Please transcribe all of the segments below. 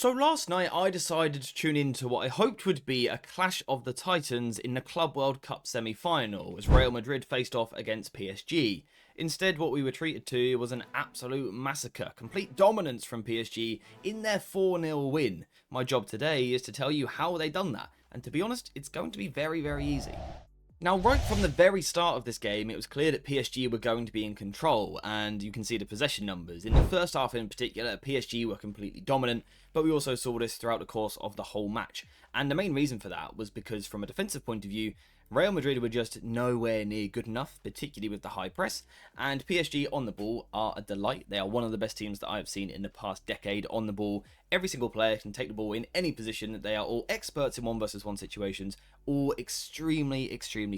So last night I decided to tune in to what I hoped would be a clash of the titans in the Club World Cup semi-final as Real Madrid faced off against PSG. Instead, what we were treated to was an absolute massacre, complete dominance from PSG in their 4-0 win. My job today is to tell you how they done that, and to be honest, it's going to be very easy. Now, right from the very start of this game, it was clear that PSG were going to be in control, and you can see the possession numbers. In the first half in particular, PSG were completely dominant, but we also saw this throughout the course of the whole match. And the main reason for that was because, from a defensive point of view, Real Madrid were just nowhere near good enough, particularly with the high press, and PSG on the ball are a delight. They are one of the best teams that I've seen in the past decade on the ball. Every single player can take the ball in any position. They are all experts in 1 versus 1 situations, all extremely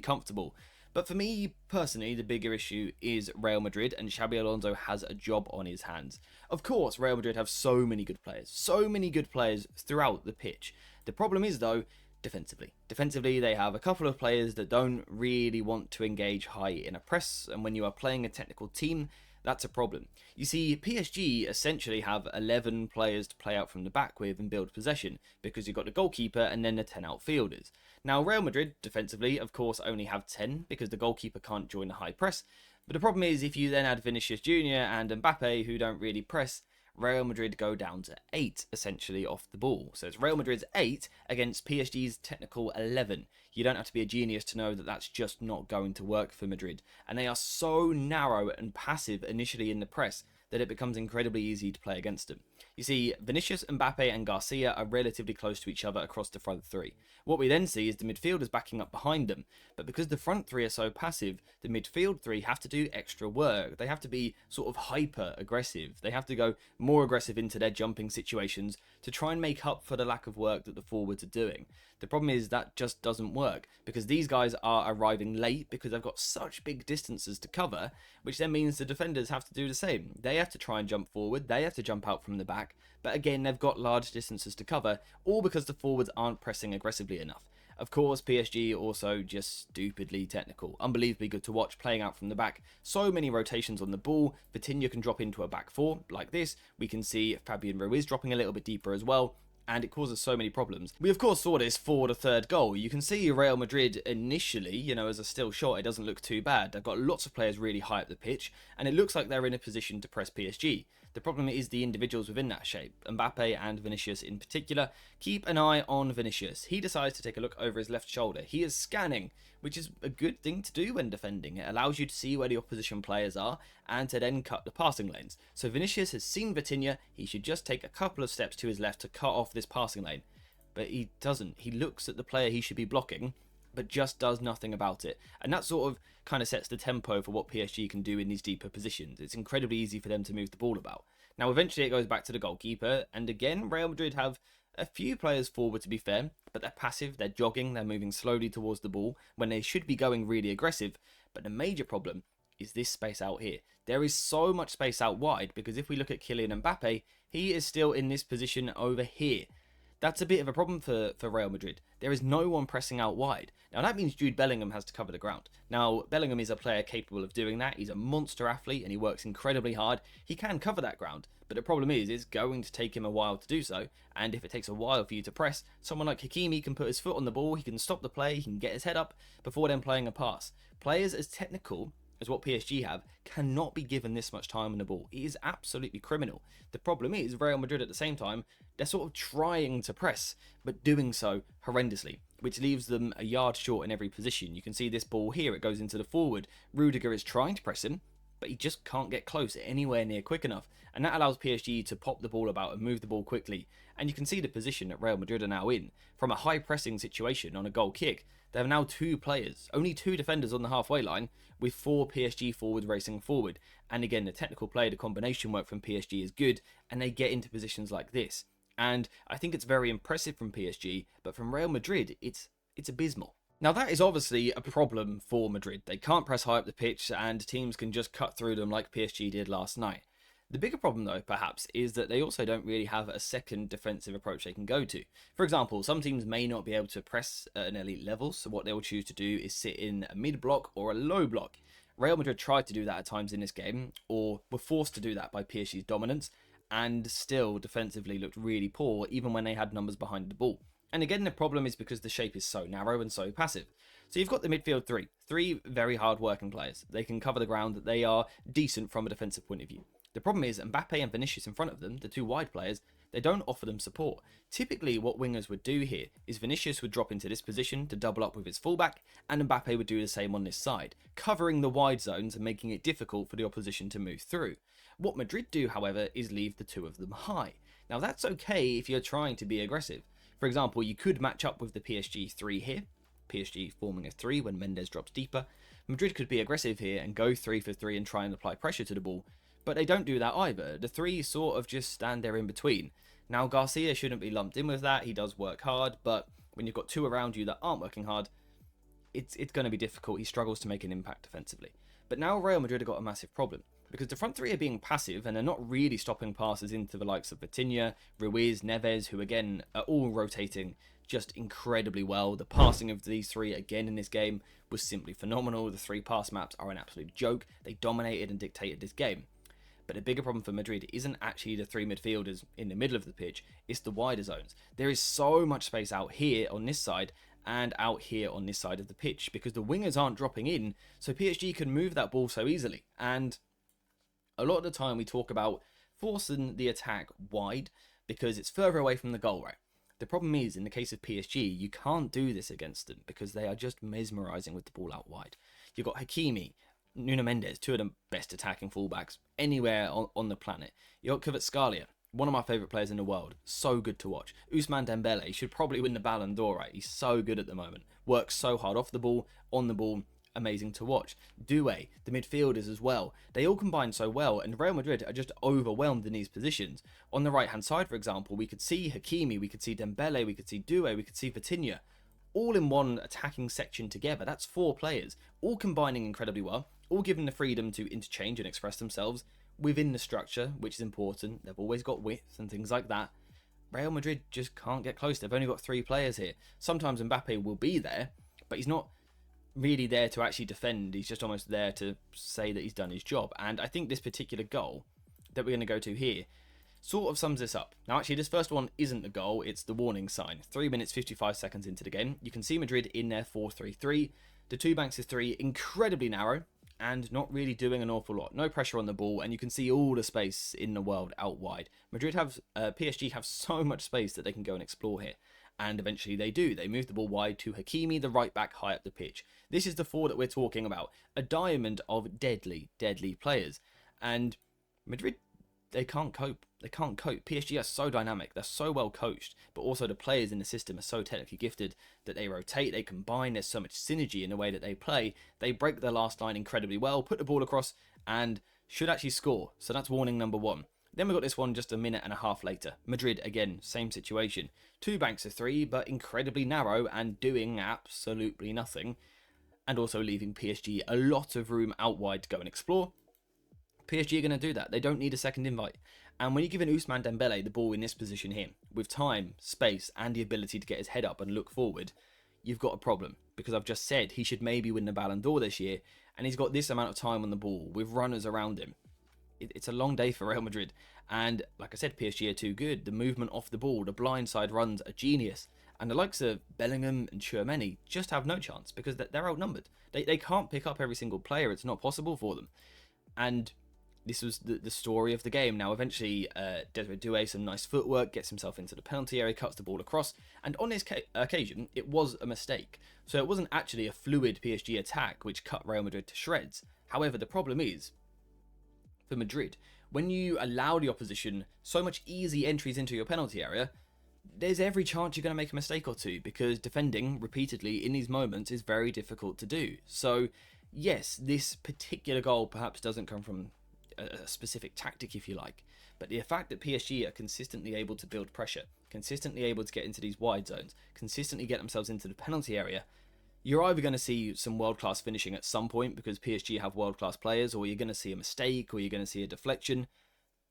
comfortable. But for me, personally, the bigger issue is Real Madrid, and Xabi Alonso has a job on his hands. Of course, Real Madrid have so many good players throughout the pitch. The problem is, though, defensively. Defensively, they have a couple of players that don't really want to engage high in a press, and when you are playing a technical team, that's a problem. You see, PSG essentially have 11 players to play out from the back with and build possession, because you've got the goalkeeper and then the 10 outfielders. Now, Real Madrid, defensively, of course, only have 10, because the goalkeeper can't join the high press. But the problem is, if you then add Vinicius Jr. and Mbappe, who don't really press, Real Madrid go down to 8, essentially, off the ball. So it's Real Madrid's 8 against PSG's technical 11. You don't have to be a genius to know that that's just not going to work for Madrid. And they are so narrow and passive initially in the press that it becomes incredibly easy to play against them. You see, Vinicius, Mbappe and Garcia are relatively close to each other across the front three. What we then see is the midfielders backing up behind them, but because the front three are so passive, the midfield three have to do extra work. They have to be sort of hyper aggressive. They have to go more aggressive into their jumping situations to try and make up for the lack of work that the forwards are doing. The problem is that just doesn't work, because these guys are arriving late because they've got such big distances to cover, which then means the defenders have to do the same. They have to try and jump forward, they have to jump out from the back, but again, they've got large distances to cover, all because the forwards aren't pressing aggressively enough. Of course, PSG also just stupidly technical. Unbelievably good to watch, playing out from the back. So many rotations on the ball. Vitinha can drop into a back four like this. We can see Fabian Ruiz dropping a little bit deeper as well, and it causes so many problems. We of course saw this for the third goal. You can see Real Madrid initially, as a still shot, it doesn't look too bad. They've got lots of players really high up the pitch, and it looks like they're in a position to press PSG. The problem is the individuals within that shape. Mbappe and Vinicius in particular. Keep an eye on Vinicius. He decides to take a look over his left shoulder. He is scanning, which is a good thing to do when defending. It allows you to see where the opposition players are and to then cut the passing lanes. So Vinicius has seen Vitinha. He should just take a couple of steps to his left to cut off this passing lane. But he doesn't. He looks at the player he should be blocking, but just does nothing about it. And that sort of kind of sets the tempo for what PSG can do in these deeper positions. It's incredibly easy for them to move the ball about. Now, eventually it goes back to the goalkeeper, and again, Real Madrid have a few players forward, to be fair, but they're passive, they're jogging, they're moving slowly towards the ball when they should be going really aggressive. But the major problem is this space out here. There is so much space out wide, because if we look at Kylian Mbappe, he is still in this position over here. That's a bit of a problem for Real Madrid. There is no one pressing out wide. Now that means Jude Bellingham has to cover the ground. Now Bellingham is a player capable of doing that. He's a monster athlete and he works incredibly hard. He can cover that ground, but the problem is it's going to take him a while to do so. And if it takes a while for you to press, someone like Hakimi can put his foot on the ball, he can stop the play, he can get his head up before then playing a pass. Players as technical as what PSG have cannot be given this much time on the ball. It is absolutely criminal. The problem is Real Madrid at the same time, they're sort of trying to press, but doing so horrendously, which leaves them a yard short in every position. You can see this ball here, it goes into the forward. Rudiger is trying to press him, but he just can't get close anywhere near quick enough. And that allows PSG to pop the ball about and move the ball quickly. And you can see the position that Real Madrid are now in. From a high pressing situation on a goal kick, they have now 2 players, only 2 defenders on the halfway line, with 4 PSG forwards racing forward. And again, the technical play, the combination work from PSG is good, and they get into positions like this. And I think it's very impressive from PSG, but from Real Madrid, it's abysmal. Now that is obviously a problem for Madrid. They can't press high up the pitch, and teams can just cut through them like PSG did last night. The bigger problem, though, perhaps, is that they also don't really have a second defensive approach they can go to. For example, some teams may not be able to press at an elite level, so what they'll choose to do is sit in a mid-block or a low block. Real Madrid tried to do that at times in this game, or were forced to do that by PSG's dominance, and still defensively looked really poor even when they had numbers behind the ball. And again, the problem is because the shape is so narrow and so passive. So you've got the midfield three very hard-working players. They can cover the ground, they are decent from a defensive point of view. The problem is Mbappe and Vinicius in front of them, the two wide players, they don't offer them support. Typically what wingers would do here is Vinicius would drop into this position to double up with his fullback, and Mbappe would do the same on this side, covering the wide zones and making it difficult for the opposition to move through. What Madrid do, however, is leave the two of them high. Now that's okay if you're trying to be aggressive. For example, you could match up with the PSG 3 here, PSG forming a 3 when Mendes drops deeper. Madrid could be aggressive here and go 3 for 3 and try and apply pressure to the ball, but they don't do that either. The 3 sort of just stand there in between. Now Garcia shouldn't be lumped in with that, he does work hard, but when you've got two around you that aren't working hard, it's going to be difficult. He struggles to make an impact defensively. But now Real Madrid have got a massive problem, because the front 3 are being passive and they're not really stopping passes into the likes of Vitinha, Ruiz, Neves, who again are all rotating just incredibly well. The passing of these 3 again in this game was simply phenomenal. The 3 pass maps are an absolute joke. They dominated and dictated this game. But the bigger problem for Madrid isn't actually the 3 midfielders in the middle of the pitch, it's the wider zones. There is so much space out here on this side and out here on this side of the pitch because the wingers aren't dropping in, so PSG can move that ball so easily. And a lot of the time we talk about forcing the attack wide because it's further away from the goal, right? The problem is, in the case of PSG, you can't do this against them because they are just mesmerising with the ball out wide. You've got Hakimi, Nuno Mendes, two of the best attacking fullbacks anywhere on the planet. You've got Kvaratskhelia, one of my favourite players in the world. So good to watch. Ousmane Dembele should probably win the Ballon d'Or, right? He's so good at the moment. Works so hard off the ball, on the ball. Amazing to watch. Doué, the midfielders as well. They all combine so well, and Real Madrid are just overwhelmed in these positions. On the right-hand side, for example, we could see Hakimi, we could see Dembele, we could see Doué, we could see Vitinha, all in one attacking section together. That's 4 players, all combining incredibly well, all given the freedom to interchange and express themselves within the structure, which is important. They've always got width and things like that. Real Madrid just can't get close. They've only got 3 players here. Sometimes Mbappe will be there, but he's not really there to actually defend. He's just almost there to say that he's done his job. And I think this particular goal that we're going to go to here sort of sums this up. Now actually this first one isn't the goal, it's the warning sign. 3 minutes 55 seconds into the game. You can see Madrid in their 4-3-3. The 2 banks of 3 incredibly narrow and not really doing an awful lot. No pressure on the ball, and you can see all the space in the world out wide. PSG have so much space that they can go and explore here. And eventually they do. They move the ball wide to Hakimi, the right back, high up the pitch. This is the 4 that we're talking about. A diamond of deadly, deadly players. And Madrid, they can't cope. They can't cope. PSG are so dynamic. They're so well coached. But also the players in the system are so technically gifted that they rotate, they combine. There's so much synergy in the way that they play. They break their last line incredibly well, put the ball across, and should actually score. So that's warning number 1. Then we got this one just a minute and a half later. Madrid, again, same situation. 2 banks of 3, but incredibly narrow and doing absolutely nothing. And also leaving PSG a lot of room out wide to go and explore. PSG are going to do that. They don't need a second invite. And when you're giving Ousmane Dembele the ball in this position here, with time, space, and the ability to get his head up and look forward, you've got a problem. Because I've just said he should maybe win the Ballon d'Or this year, and he's got this amount of time on the ball with runners around him. It's a long day for Real Madrid, and like I said, PSG are too good. The movement off the ball, the blindside runs are genius, and the likes of Bellingham and Tchouaméni just have no chance because they're outnumbered. They can't pick up every single player. It's not possible for them. And this was the story of the game. Now eventually Desiré Doué, some nice footwork, gets himself into the penalty area, cuts the ball across, and on this occasion it was a mistake. So it wasn't actually a fluid PSG attack which cut Real Madrid to shreds. However, the problem is, for Madrid, when you allow the opposition so much easy entries into your penalty area, there's every chance you're going to make a mistake or two, because defending repeatedly in these moments is very difficult to do. So yes, this particular goal perhaps doesn't come from a specific tactic, if you like, but the fact that PSG are consistently able to build pressure, consistently able to get into these wide zones, consistently get themselves into the penalty area, you're either going to see some world-class finishing at some point because PSG have world-class players, or you're going to see a mistake, or you're going to see a deflection.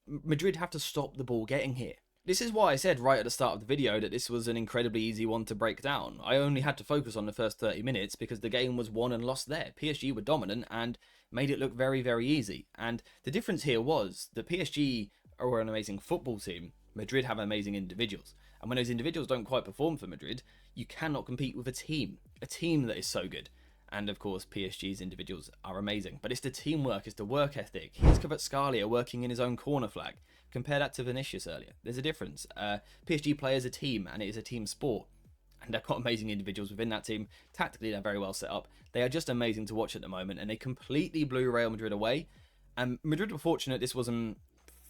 Madrid have to stop the ball getting here. This is why I said right at the start of the video that this was an incredibly easy one to break down. I only had to focus on the first 30 minutes because the game was won and lost there. PSG were dominant and made it look very, very easy. And the difference here was that PSG are an amazing football team, Madrid have amazing individuals. And when those individuals don't quite perform for Madrid, you cannot compete with a team that is so good. And of course, PSG's individuals are amazing. But it's the teamwork, it's the work ethic. Here's Kvaratskhelia working in his own corner flag. Compare that to Vinicius earlier. There's a difference. PSG play as a team, and it is a team sport. And they've got amazing individuals within that team. Tactically, they're very well set up. They are just amazing to watch at the moment, and they completely blew Real Madrid away. And Madrid were fortunate this wasn't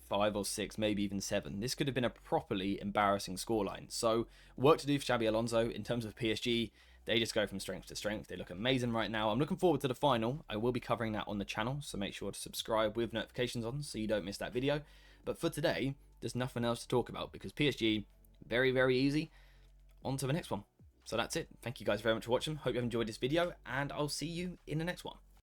5 or 6, maybe even 7. This could have been a properly embarrassing scoreline. So, work to do for Xabi Alonso in terms of PSG. They just go from strength to strength. They look amazing right now. I'm looking forward to the final. I will be covering that on the channel, so make sure to subscribe with notifications on so you don't miss that video. But for today, there's nothing else to talk about because PSG, very, very easy. On to the next one. So that's it. Thank you guys very much for watching. Hope you have enjoyed this video, and I'll see you in the next one.